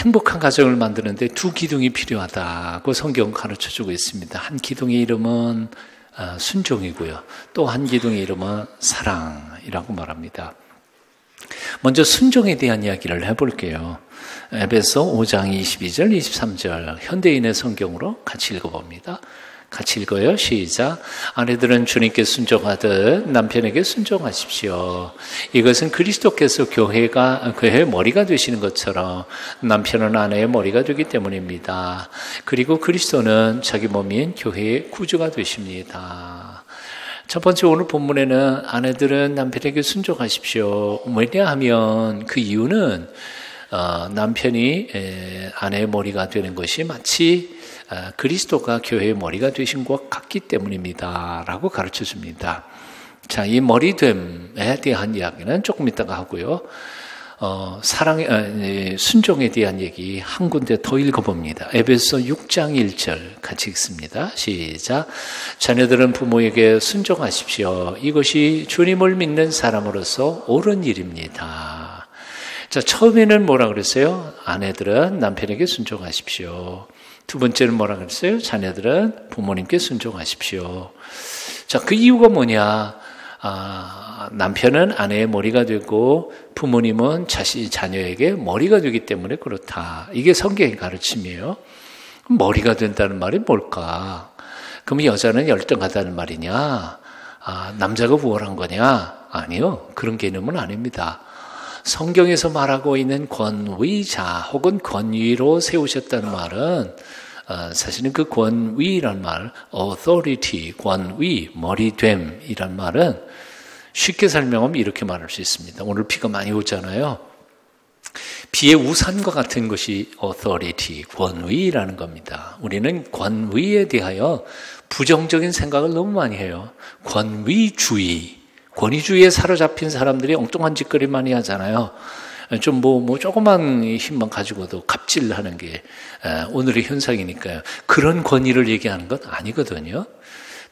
행복한 가정을 만드는데 두 기둥이 필요하다고 성경은 가르쳐주고 있습니다. 한 기둥의 이름은 순종이고요. 또 한 기둥의 이름은 사랑이라고 말합니다. 먼저 순종에 대한 이야기를 해볼게요. 에베소 5장 22절, 23절 현대인의 성경으로 같이 읽어봅니다. 같이 읽어요. 시작. 아내들은 주님께 순종하듯 남편에게 순종하십시오. 이것은 그리스도께서 교회의 머리가 되시는 것처럼 남편은 아내의 머리가 되기 때문입니다. 그리고 그리스도는 자기 몸인 교회의 구주가 되십니다. 첫 번째 오늘 본문에는 아내들은 남편에게 순종하십시오. 왜냐하면 그 이유는 남편이 아내의 머리가 되는 것이 마치 그리스도가 교회의 머리가 되신 것 같기 때문입니다. 라고 가르쳐 줍니다. 자, 이 머리됨에 대한 이야기는 조금 이따가 하고요. 순종에 대한 얘기 한 군데 더 읽어봅니다. 에베소 6장 1절 같이 읽습니다. 시작. 자녀들은 부모에게 순종하십시오. 이것이 주님을 믿는 사람으로서 옳은 일입니다. 자, 처음에는 뭐라 그랬어요? 아내들은 남편에게 순종하십시오. 두 번째는 뭐라 그랬어요? 자녀들은 부모님께 순종하십시오. 자, 그 이유가 뭐냐? 남편은 아내의 머리가 되고 부모님은 자녀에게 머리가 되기 때문에 그렇다. 이게 성경의 가르침이에요. 머리가 된다는 말이 뭘까? 그럼 여자는 열등하다는 말이냐? 남자가 부활한 거냐? 아니요. 그런 개념은 아닙니다. 성경에서 말하고 있는 권위자 혹은 권위로 세우셨다는 말은 사실은 그 권위란 말, authority, 권위, 머리됨이란 말은 쉽게 설명하면 이렇게 말할 수 있습니다. 오늘 비가 많이 오잖아요. 비의 우산과 같은 것이 authority, 권위라는 겁니다. 우리는 권위에 대하여 부정적인 생각을 너무 많이 해요. 권위주의. 권위주의에 사로잡힌 사람들이 엉뚱한 짓거리 많이 하잖아요. 좀 조그만 힘만 가지고도 갑질하는 게 오늘의 현상이니까요. 그런 권위를 얘기하는 건 아니거든요.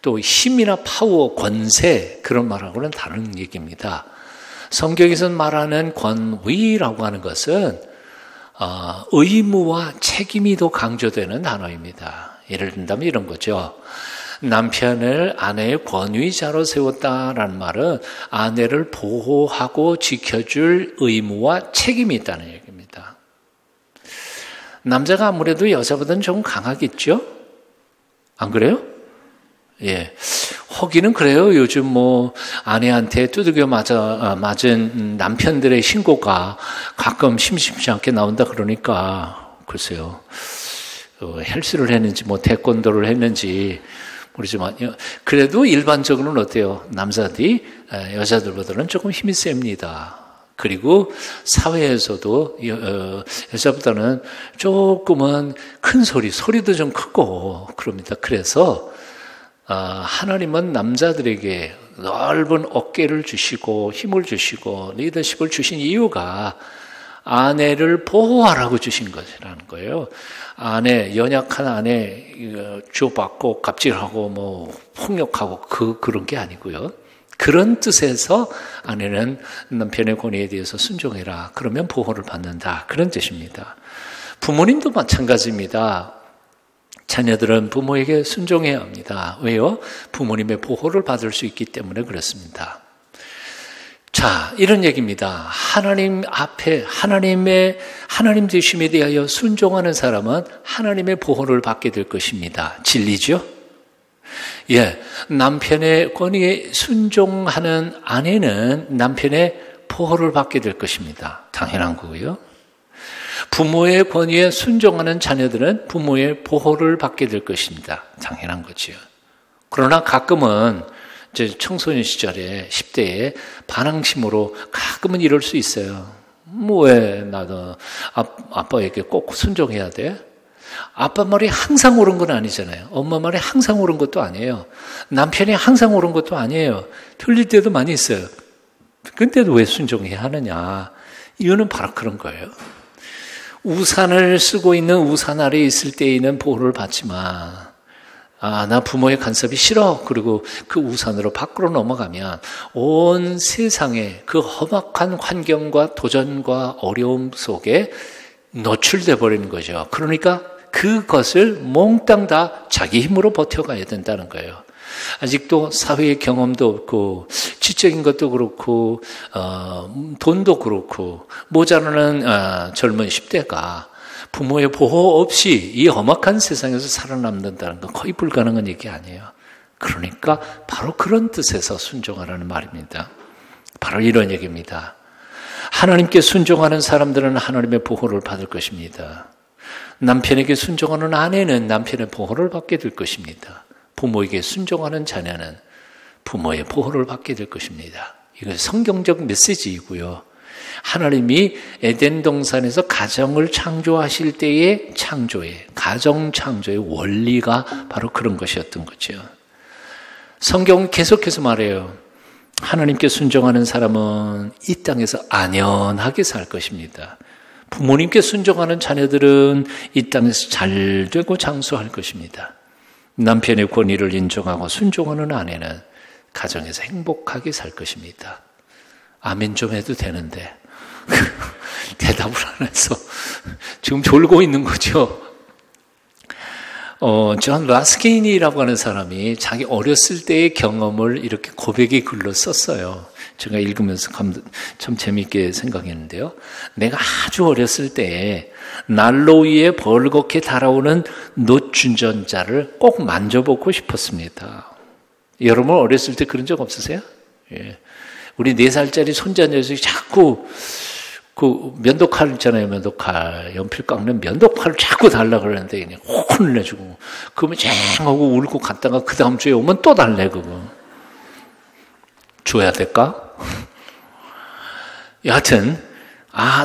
또 힘이나 파워, 권세 그런 말하고는 다른 얘기입니다. 성경에서 말하는 권위라고 하는 것은 의무와 책임이 더 강조되는 단어입니다. 예를 든다면 이런 거죠. 남편을 아내의 권위자로 세웠다라는 말은 아내를 보호하고 지켜줄 의무와 책임이 있다는 얘기입니다. 남자가 아무래도 여자보다는 좀 강하겠죠? 안 그래요? 예. 허기는 그래요. 요즘 아내한테 두들겨 맞은 남편들의 신고가 가끔 심심치 않게 나온다 그러니까, 글쎄요. 헬스를 했는지, 태권도를 했는지, 모르지만요. 그래도 일반적으로는 어때요? 남자들이 여자들보다는 조금 힘이 셉니다. 그리고 사회에서도 여자보다는 조금은 큰 소리도 좀 크고 그럽니다. 그래서 하나님은 남자들에게 넓은 어깨를 주시고 힘을 주시고 리더십을 주신 이유가 아내를 보호하라고 주신 것이라는 거예요. 연약한 아내 주고받고 갑질하고 폭력하고 그런 게 아니고요. 그런 뜻에서 아내는 남편의 권위에 대해서 순종해라. 그러면 보호를 받는다. 그런 뜻입니다. 부모님도 마찬가지입니다. 자녀들은 부모에게 순종해야 합니다. 왜요? 부모님의 보호를 받을 수 있기 때문에 그렇습니다. 자, 이런 얘기입니다. 하나님 앞에 하나님 되심에 대하여 순종하는 사람은 하나님의 보호를 받게 될 것입니다. 진리죠? 예, 남편의 권위에 순종하는 아내는 남편의 보호를 받게 될 것입니다. 당연한 거고요. 부모의 권위에 순종하는 자녀들은 부모의 보호를 받게 될 것입니다. 당연한 거죠. 그러나 가끔은 이제 청소년 시절에 10대에 반항심으로 가끔은 이럴 수 있어요. 왜 나도 아빠에게 꼭 순종해야 돼? 아빠 말이 항상 옳은 건 아니잖아요. 엄마 말이 항상 옳은 것도 아니에요. 남편이 항상 옳은 것도 아니에요. 틀릴 때도 많이 있어요. 근데도 왜 순종해야 하느냐? 이유는 바로 그런 거예요. 우산을 쓰고 있는 우산 아래에 있을 때에는 보호를 받지만 나 부모의 간섭이 싫어. 그리고 그 우산으로 밖으로 넘어가면 온 세상의 그 험악한 환경과 도전과 어려움 속에 노출돼 버리는 거죠. 그러니까 그것을 몽땅 다 자기 힘으로 버텨가야 된다는 거예요. 아직도 사회의 경험도 없고 지적인 것도 그렇고 돈도 그렇고 모자라는 젊은 10대가 부모의 보호 없이 이 험악한 세상에서 살아남는다는 건 거의 불가능한 얘기 아니에요. 그러니까 바로 그런 뜻에서 순종하라는 말입니다. 바로 이런 얘기입니다. 하나님께 순종하는 사람들은 하나님의 보호를 받을 것입니다. 남편에게 순종하는 아내는 남편의 보호를 받게 될 것입니다. 부모에게 순종하는 자녀는 부모의 보호를 받게 될 것입니다. 이건 성경적 메시지이고요. 하나님이 에덴 동산에서 가정을 창조하실 때의 가정 창조의 원리가 바로 그런 것이었던 거죠. 성경은 계속해서 말해요. 하나님께 순종하는 사람은 이 땅에서 안연하게 살 것입니다. 부모님께 순종하는 자녀들은 이 땅에서 잘 되고 장수할 것입니다. 남편의 권위를 인정하고 순종하는 아내는 가정에서 행복하게 살 것입니다. 아멘 좀 해도 되는데 대답을 안 해서 지금 졸고 있는 거죠. 존 라스킨이라고 하는 사람이 자기 어렸을 때의 경험을 이렇게 고백의 글로 썼어요. 제가 읽으면서 참 재미있게 생각했는데요. 내가 아주 어렸을 때에 난로 위에 벌겋게 달아오는 노주전자를 꼭 만져보고 싶었습니다. 여러분 어렸을 때 그런 적 없으세요? 예. 우리 4살짜리 손자 녀석이 자꾸 그 면도칼 있잖아요. 면도칼. 연필 깎는 면도칼을 자꾸 달라 그러는데 그냥 혼을 내주고 그러면 쨍 하고 울고 갔다가 그 다음 주에 오면 또 달래 그거. 줘야 될까? 여하튼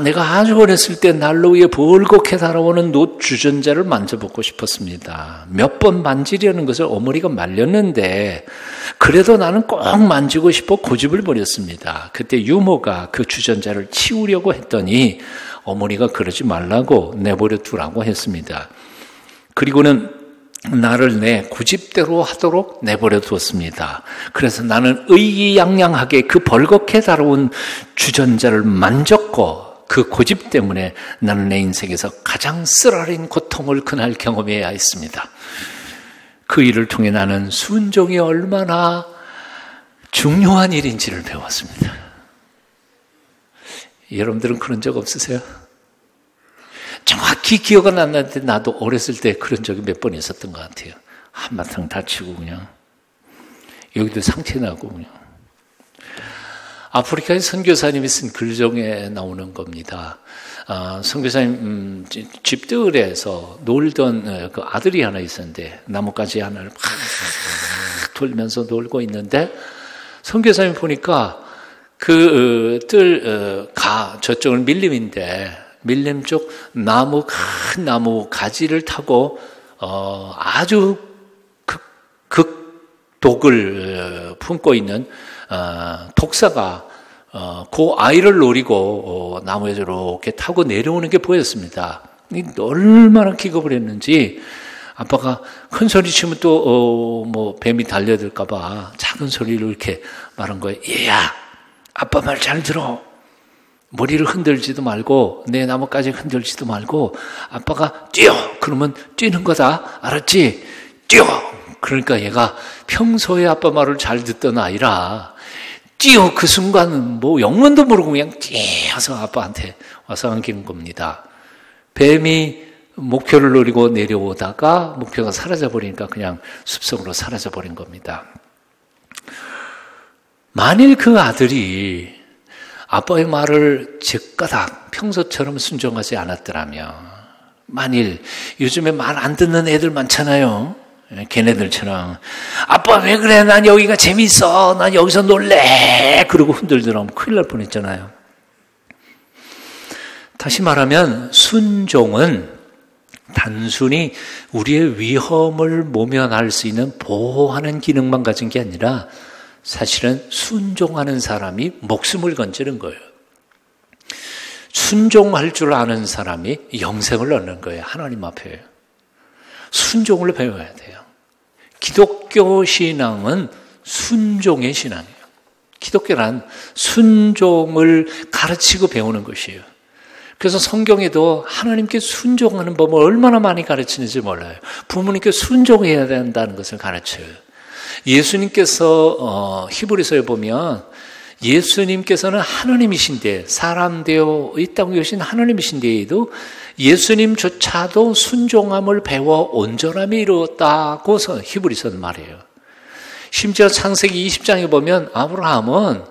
내가 아주 어렸을 때 난로 위에 벌겋게 달아오는 놋 주전자를 만져보고 싶었습니다. 몇 번 만지려는 것을 어머니가 말렸는데 그래도 나는 꼭 만지고 싶어 고집을 부렸습니다. 그때 유모가 그 주전자를 치우려고 했더니 어머니가 그러지 말라고 내버려 두라고 했습니다. 그리고는 나를 내 고집대로 하도록 내버려 두었습니다. 그래서 나는 의기양양하게 그 벌겋게 달아온 주전자를 만졌고 그 고집 때문에 나는 내 인생에서 가장 쓰라린 고통을 그날 경험해야 했습니다. 그 일을 통해 나는 순종이 얼마나 중요한 일인지를 배웠습니다. 여러분들은 그런 적 없으세요? 정확히 기억은 안 나는데 나도 어렸을 때 그런 적이 몇 번 있었던 것 같아요. 한바탕 다치고 그냥 여기도 상처 나고 그냥. 아프리카의 선교사님이 쓴 글 중에 나오는 겁니다. 선교사님 집들에서 놀던 그 아들이 하나 있었는데 나뭇가지 하나를 막 돌면서 놀고 있는데 선교사님 보니까 그 저쪽은 밀림인데 밀림 쪽 큰 나무 가지를 타고 아주 극독을 품고 있는 독사가 그 아이를 노리고 나무에 이렇게 타고 내려오는 게 보였습니다. 얼마나 기겁을 했는지 아빠가 큰 소리 치면 또 뱀이 달려들까 봐 작은 소리로 이렇게 말한 거예요. 얘야, 아빠 말 잘 들어. 머리를 흔들지도 말고 내 나뭇가지 흔들지도 말고 아빠가 뛰어! 그러면 뛰는 거다. 알았지? 뛰어! 그러니까 얘가 평소에 아빠 말을 잘 듣던 아이라 뛰어 그 순간 영문도 모르고 그냥 뛰어서 아빠한테 와서 안기는 겁니다. 뱀이 목표를 노리고 내려오다가 목표가 사라져버리니까 그냥 숲속으로 사라져버린 겁니다. 만일 그 아들이 아빠의 말을 즉가닥 평소처럼 순종하지 않았더라면, 만일 요즘에 말 안 듣는 애들 많잖아요. 걔네들처럼 아빠 왜 그래? 난 여기가 재밌어. 난 여기서 놀래. 그러고 흔들더라면 큰일 날 뻔했잖아요. 다시 말하면 순종은 단순히 우리의 위험을 모면할 수 있는 보호하는 기능만 가진 게 아니라 사실은 순종하는 사람이 목숨을 건지는 거예요. 순종할 줄 아는 사람이 영생을 얻는 거예요. 하나님 앞에. 순종을 배워야 돼요. 기독교 신앙은 순종의 신앙이에요. 기독교란 순종을 가르치고 배우는 것이에요. 그래서 성경에도 하나님께 순종하는 법을 얼마나 많이 가르치는지 몰라요. 부모님께 순종해야 된다는 것을 가르쳐요. 예수님께서 히브리서에 보면 예수님께서는 하나님이신데 사람 되어 이 땅에 오신 하나님이신데에도 예수님조차도 순종함을 배워 온전함이 이루었다고 히브리서는 말해요. 심지어 창세기 20장에 보면 아브라함은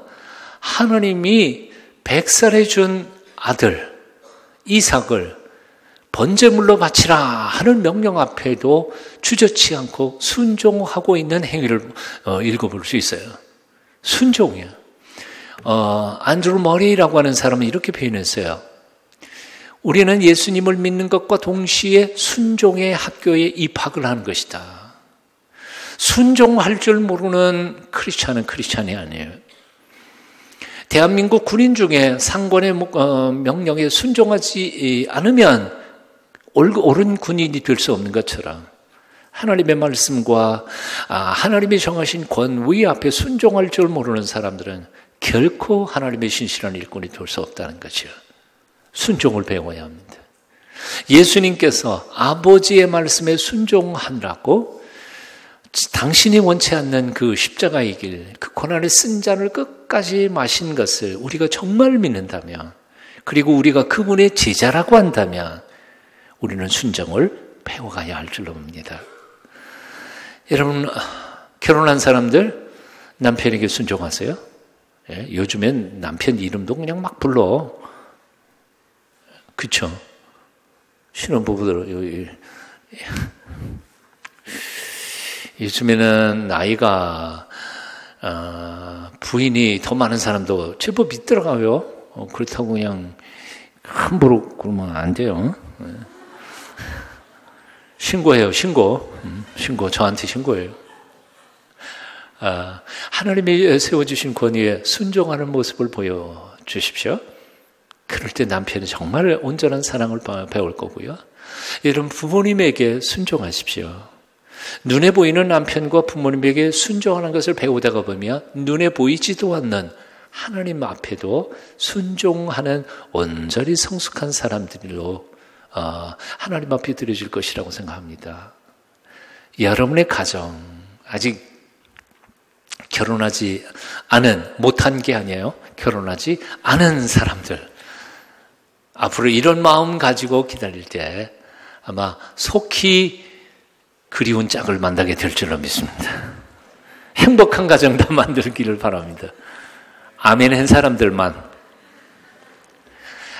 하나님이 100살에 준 아들 이삭을 번제물로 바치라 하는 명령 앞에도 주저치 않고 순종하고 있는 행위를 읽어볼 수 있어요. 순종이에요. 안드루 머레이라고 하는 사람은 이렇게 표현했어요. 우리는 예수님을 믿는 것과 동시에 순종의 학교에 입학을 하는 것이다. 순종할 줄 모르는 크리스찬은 크리스찬이 아니에요. 대한민국 군인 중에 상관의 명령에 순종하지 않으면 옳은 군인이 될 수 없는 것처럼 하나님의 말씀과 하나님이 정하신 권위 앞에 순종할 줄 모르는 사람들은 결코 하나님의 신실한 일꾼이 될 수 없다는 거죠. 순종을 배워야 합니다. 예수님께서 아버지의 말씀에 순종하느라고 당신이 원치 않는 그 십자가의 길, 그 고난의 쓴 잔을 끝까지 마신 것을 우리가 정말 믿는다면, 그리고 우리가 그분의 제자라고 한다면 우리는 순종을 배워가야 할 줄로 봅니다. 여러분, 결혼한 사람들 남편에게 순종하세요? 예, 요즘엔 남편 이름도 그냥 막 불러. 그쵸? 신혼부부들 요즘에는 나이가 부인이 더 많은 사람도 제법 있더라고요. 그렇다고 그냥 함부로 그러면 안 돼요. 신고해요. 신고 저한테 신고해요. 하나님이 세워주신 권위에 순종하는 모습을 보여주십시오. 그럴 때 남편은 정말 온전한 사랑을 배울 거고요. 여러분, 부모님에게 순종하십시오. 눈에 보이는 남편과 부모님에게 순종하는 것을 배우다가 보면 눈에 보이지도 않는 하나님 앞에도 순종하는 온전히 성숙한 사람들로 하나님 앞에 드려질 것이라고 생각합니다. 여러분의 가정, 아직 결혼하지 않은, 못한 게 아니에요. 결혼하지 않은 사람들, 앞으로 이런 마음 가지고 기다릴 때 아마 속히 그리운 짝을 만나게 될 줄로 믿습니다. 행복한 가정 다 만들기를 바랍니다. 아멘 한 사람들만.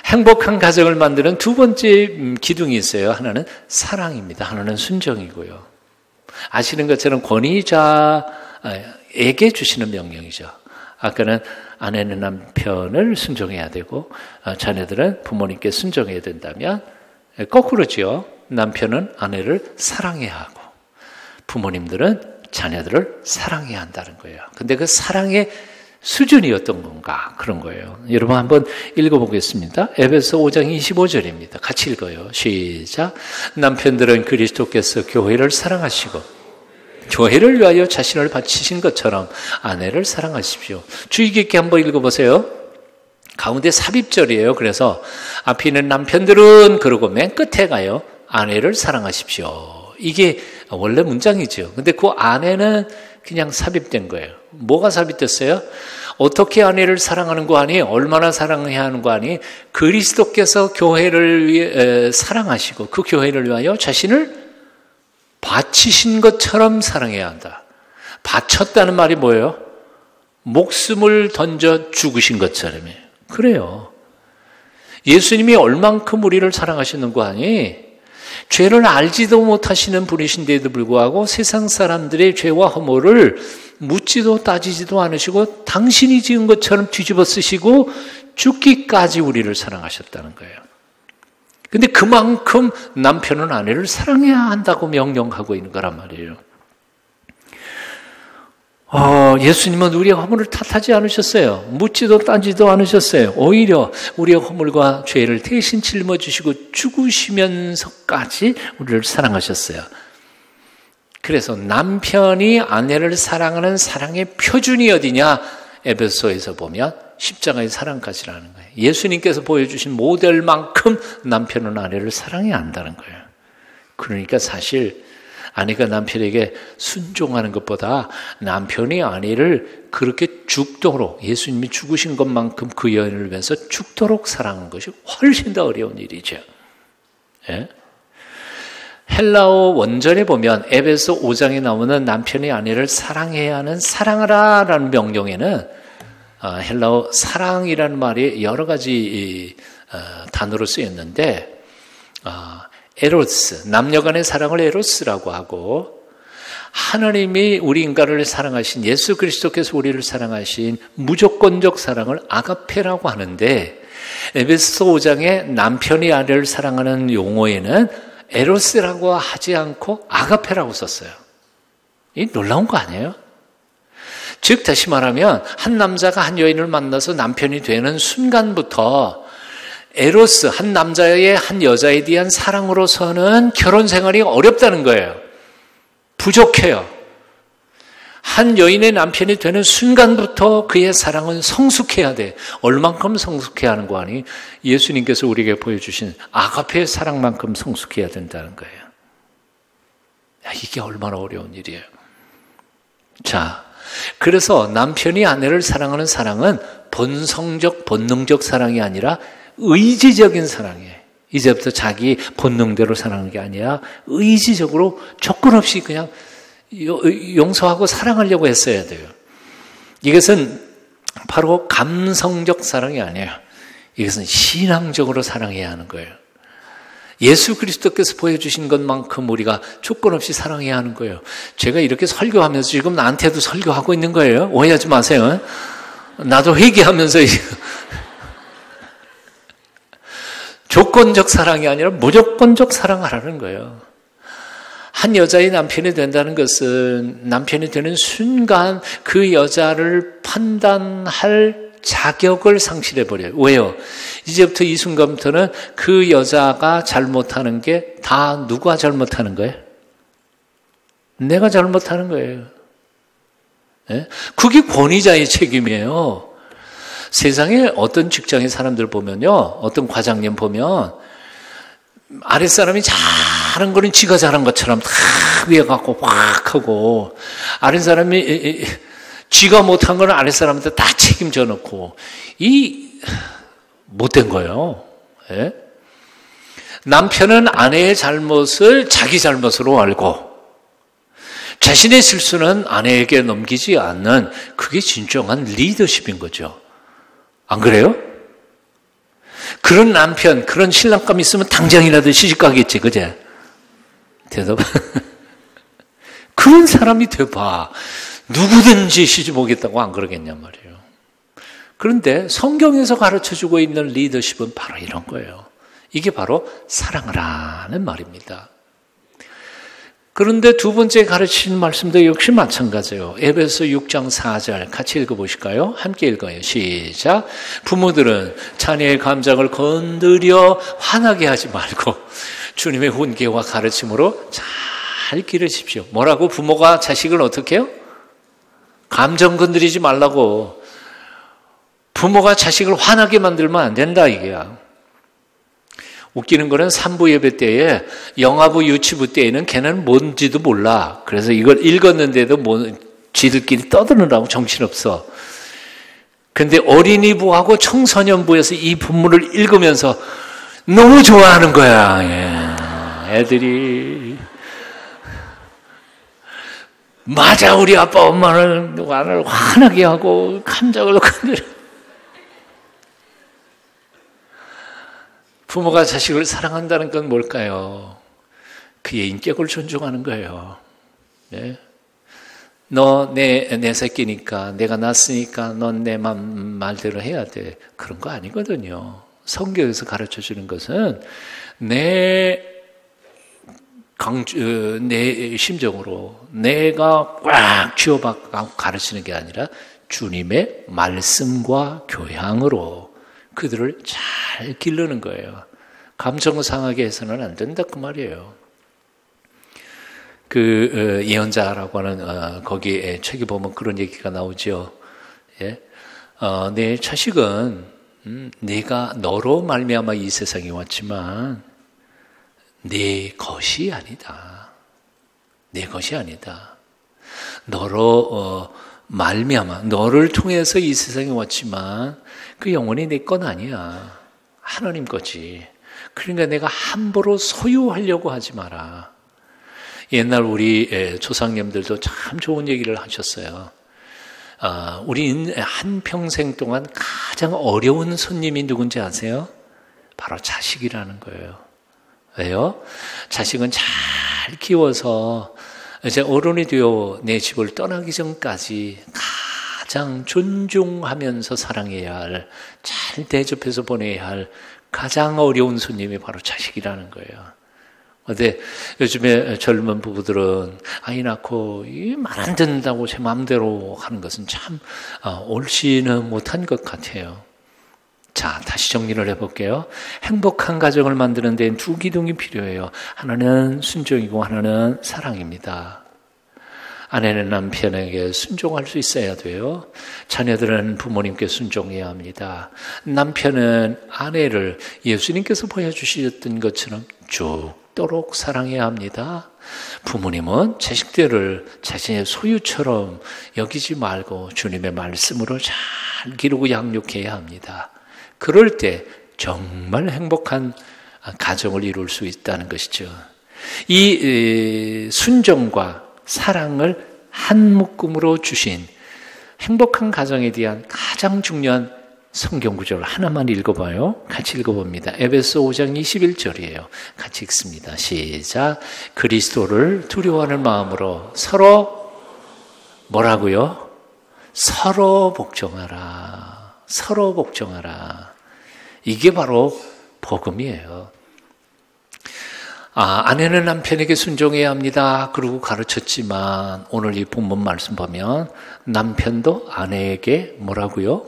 행복한 가정을 만드는 두 번째 기둥이 있어요. 하나는 사랑입니다. 하나는 순종이고요. 아시는 것처럼 권위자에게 주시는 명령이죠. 아까는 아내는 남편을 순종해야 되고 자녀들은 부모님께 순종해야 된다면 거꾸로죠. 남편은 아내를 사랑해야 하고 부모님들은 자녀들을 사랑해야 한다는 거예요. 근데 그 사랑의 수준이 어떤 건가? 그런 거예요. 여러분 한번 읽어보겠습니다. 에베소 5장 25절입니다. 같이 읽어요. 시작. 남편들은 그리스도께서 교회를 사랑하시고 교회를 위하여 자신을 바치신 것처럼 아내를 사랑하십시오. 주의 깊게 한번 읽어보세요. 가운데 삽입절이에요. 그래서 앞에 있는 남편들은 그러고 맨 끝에 가요. 아내를 사랑하십시오. 이게 원래 문장이죠. 근데 그 안에는 그냥 삽입된 거예요. 뭐가 삽입됐어요? 어떻게 아내를 사랑하는 거 아니? 얼마나 사랑해야 하는 거 아니? 그리스도께서 교회를 위해 사랑하시고 그 교회를 위하여 자신을 바치신 것처럼 사랑해야 한다. 바쳤다는 말이 뭐예요? 목숨을 던져 죽으신 것처럼이에요. 그래요. 예수님이 얼만큼 우리를 사랑하시는 거 아니? 죄를 알지도 못하시는 분이신데도 불구하고 세상 사람들의 죄와 허물을 묻지도 따지지도 않으시고 당신이 지은 것처럼 뒤집어 쓰시고 죽기까지 우리를 사랑하셨다는 거예요. 근데 그만큼 남편은 아내를 사랑해야 한다고 명령하고 있는 거란 말이에요. 예수님은 우리의 허물을 탓하지 않으셨어요. 묻지도 따지도 않으셨어요. 오히려 우리의 허물과 죄를 대신 짊어지시고 죽으시면서까지 우리를 사랑하셨어요. 그래서 남편이 아내를 사랑하는 사랑의 표준이 어디냐? 에베소에서 보면 십자가의 사랑까지라는 거예요. 예수님께서 보여주신 모델만큼 남편은 아내를 사랑해야 한다는 거예요. 그러니까 사실 아내가 남편에게 순종하는 것보다 남편이 아내를 그렇게 죽도록, 예수님이 죽으신 것만큼 그 여인을 위해서 죽도록 사랑하는 것이 훨씬 더 어려운 일이죠. 예? 헬라어 원전에 보면 에베소 5장에 나오는 남편이 아내를 사랑해야 하는 사랑하라 라는 명령에는 헬라어 사랑이라는 말이 여러 가지 단어로 쓰였는데 에로스, 남녀 간의 사랑을 에로스라고 하고, 하나님이 우리 인간을 사랑하신, 예수 그리스도께서 우리를 사랑하신 무조건적 사랑을 아가페라고 하는데, 에베소 5장에 남편이 아내를 사랑하는 용어에는 에로스라고 하지 않고 아가페라고 썼어요. 이 놀라운 거 아니에요? 즉 다시 말하면 한 남자가 한 여인을 만나서 남편이 되는 순간부터 에로스, 한 남자의 한 여자에 대한 사랑으로서는 결혼 생활이 어렵다는 거예요. 부족해요. 한 여인의 남편이 되는 순간부터 그의 사랑은 성숙해야 돼. 얼만큼 성숙해야 하는 거 아니? 예수님께서 우리에게 보여주신 아가페의 사랑만큼 성숙해야 된다는 거예요. 이게 얼마나 어려운 일이에요. 자, 그래서 남편이 아내를 사랑하는 사랑은 본성적, 본능적 사랑이 아니라 의지적인 사랑이에요. 이제부터 자기 본능대로 사랑하는 게 아니라 의지적으로 조건 없이 그냥 용서하고 사랑하려고 했어야 돼요. 이것은 바로 감성적 사랑이 아니에요. 이것은 신앙적으로 사랑해야 하는 거예요. 예수 그리스도께서 보여주신 것만큼 우리가 조건 없이 사랑해야 하는 거예요. 제가 이렇게 설교하면서 지금 나한테도 설교하고 있는 거예요. 오해하지 마세요. 나도 회개하면서 조건적 사랑이 아니라 무조건적 사랑하라는 거예요. 한 여자의 남편이 된다는 것은 남편이 되는 순간 그 여자를 판단할 자격을 상실해버려요. 왜요? 이제부터 이 순간부터는 그 여자가 잘못하는 게 다 누가 잘못하는 거예요? 내가 잘못하는 거예요. 네? 그게 권위자의 책임이에요. 세상에 어떤 직장의 사람들 보면요, 어떤 과장님 보면 아랫사람이 잘한 거는 지가 잘한 것처럼 다 위에 갖고 확 하고, 아랫사람이 지가 못한 거는 아랫사람한테 다 책임져 놓고, 이 못된 거예요. 예? 남편은 아내의 잘못을 자기 잘못으로 알고 자신의 실수는 아내에게 넘기지 않는, 그게 진정한 리더십인 거죠. 안 그래요? 그런 남편, 그런 신랑감 있으면 당장이라도 시집 가겠지, 그제? 대답. 그런 사람이 돼봐. 누구든지 시집 오겠다고 안 그러겠냔 말이에요. 그런데 성경에서 가르쳐주고 있는 리더십은 바로 이런 거예요. 이게 바로 사랑을 하는 말입니다. 그런데 두 번째 가르치는 말씀도 역시 마찬가지예요. 에베소 6장 4절 같이 읽어보실까요? 함께 읽어요. 시작. 부모들은 자녀의 감정을 건드려 화나게 하지 말고 주님의 훈계와 가르침으로 잘 기르십시오. 뭐라고? 부모가 자식을 어떻게 해요? 감정 건드리지 말라고. 부모가 자식을 화나게 만들면 안 된다, 이게야. 웃기는 거는 산부 예배 때에, 영아부 유치부 때에는 걔는 뭔지도 몰라. 그래서 이걸 읽었는데도 지들끼리 떠드느라고 정신없어. 근데 어린이부하고 청소년부에서 이 본문을 읽으면서 너무 좋아하는 거야. 예. 애들이. 맞아, 우리 아빠 엄마는 나를 화나게 하고 감정을 건드려. 부모가 자식을 사랑한다는 건 뭘까요? 그의 인격을 존중하는 거예요. 네? 너 내 새끼니까, 내가 낳았으니까 넌 내 말대로 해야 돼. 그런 거 아니거든요. 성경에서 가르쳐주는 것은 내 심정으로 내가 꽉 쥐어박고 가르치는 게 아니라 주님의 말씀과 교양으로 그들을 잘 기르는 거예요. 감정 상하게 해서는 안 된다, 그 말이에요. 예언자라고 하는 거기에 책에 보면 그런 얘기가 나오죠. 예? 내 자식은 내가 너로 말미암아 이 세상에 왔지만 내 것이 아니다. 내 것이 아니다. 너로 말미암아 너를 통해서 이 세상에 왔지만 그 영혼이 내 건 아니야. 하나님 거지. 그러니까 내가 함부로 소유하려고 하지 마라. 옛날 우리 조상님들도 참 좋은 얘기를 하셨어요. 우리 한평생 동안 가장 어려운 손님이 누군지 아세요? 바로 자식이라는 거예요. 왜요? 자식은 잘 키워서 이제 어른이 되어 내 집을 떠나기 전까지 가장 존중하면서 사랑해야 할, 잘 대접해서 보내야 할 가장 어려운 손님이 바로 자식이라는 거예요. 근데 요즘에 젊은 부부들은 아이 낳고 말 안 듣는다고 제 마음대로 하는 것은 참 옳지는 못한 것 같아요. 자, 다시 정리를 해볼게요. 행복한 가정을 만드는 데는 두 기둥이 필요해요. 하나는 순종이고 하나는 사랑입니다. 아내는 남편에게 순종할 수 있어야 돼요. 자녀들은 부모님께 순종해야 합니다. 남편은 아내를 예수님께서 보여주셨던 것처럼 죽도록 사랑해야 합니다. 부모님은 자식들을 자신의 소유처럼 여기지 말고 주님의 말씀으로 잘 기르고 양육해야 합니다. 그럴 때 정말 행복한 가정을 이룰 수 있다는 것이죠. 이 순종과 사랑을 한 묶음으로 주신 행복한 가정에 대한 가장 중요한 성경 구절을 하나만 읽어봐요. 같이 읽어봅니다. 에베소 5장 21절이에요. 같이 읽습니다. 시작. 그리스도를 두려워하는 마음으로 서로 뭐라고요? 서로 복종하라. 서로 복종하라. 이게 바로 복음이에요. 아내는 남편에게 순종해야 합니다. 그러고 가르쳤지만 오늘 이 본문 말씀 보면 남편도 아내에게 뭐라고요?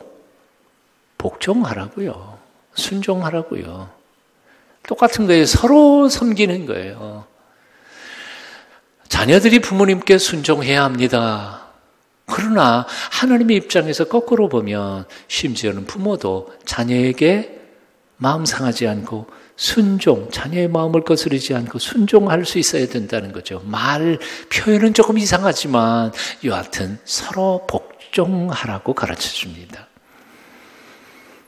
복종하라고요. 순종하라고요. 똑같은 거예요. 서로 섬기는 거예요. 자녀들이 부모님께 순종해야 합니다. 그러나 하나님의 입장에서 거꾸로 보면 심지어는 부모도 자녀에게 마음 상하지 않고 순종, 자녀의 마음을 거스르지 않고 순종할 수 있어야 된다는 거죠. 말 표현은 조금 이상하지만 여하튼 서로 복종하라고 가르쳐줍니다.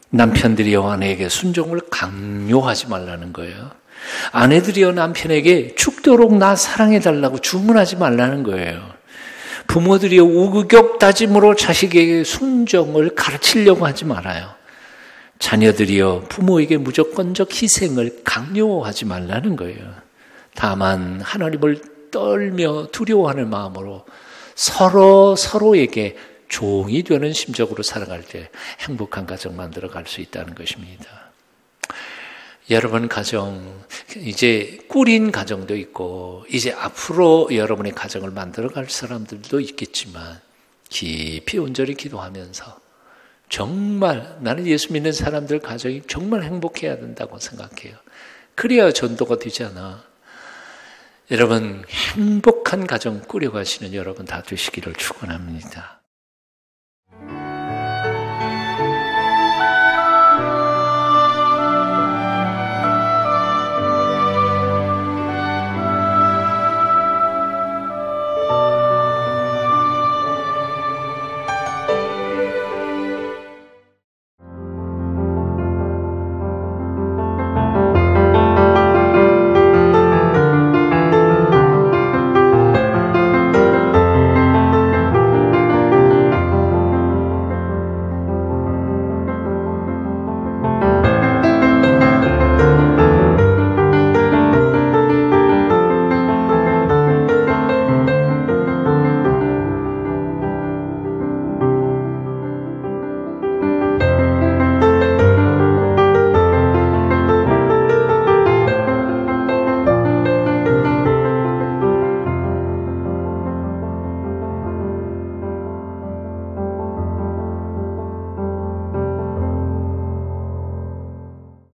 남편들이여 아내에게 순종을 강요하지 말라는 거예요. 아내들이여 남편에게 죽도록 나 사랑해달라고 주문하지 말라는 거예요. 부모들이여 우격다짐으로 자식에게 순종을 가르치려고 하지 말아요. 자녀들이여 부모에게 무조건적 희생을 강요하지 말라는 거예요. 다만 하나님을 떨며 두려워하는 마음으로 서로에게 종이 되는 심적으로 살아갈 때 행복한 가정 만들어갈 수 있다는 것입니다. 여러분 가정, 이제 꾸린 가정도 있고 이제 앞으로 여러분의 가정을 만들어갈 사람들도 있겠지만 깊이 온전히 기도하면서 정말 나는 예수 믿는 사람들 가정이 정말 행복해야 된다고 생각해요. 그래야 전도가 되잖아. 여러분 행복한 가정 꾸려가시는 여러분 다 되시기를 축원합니다.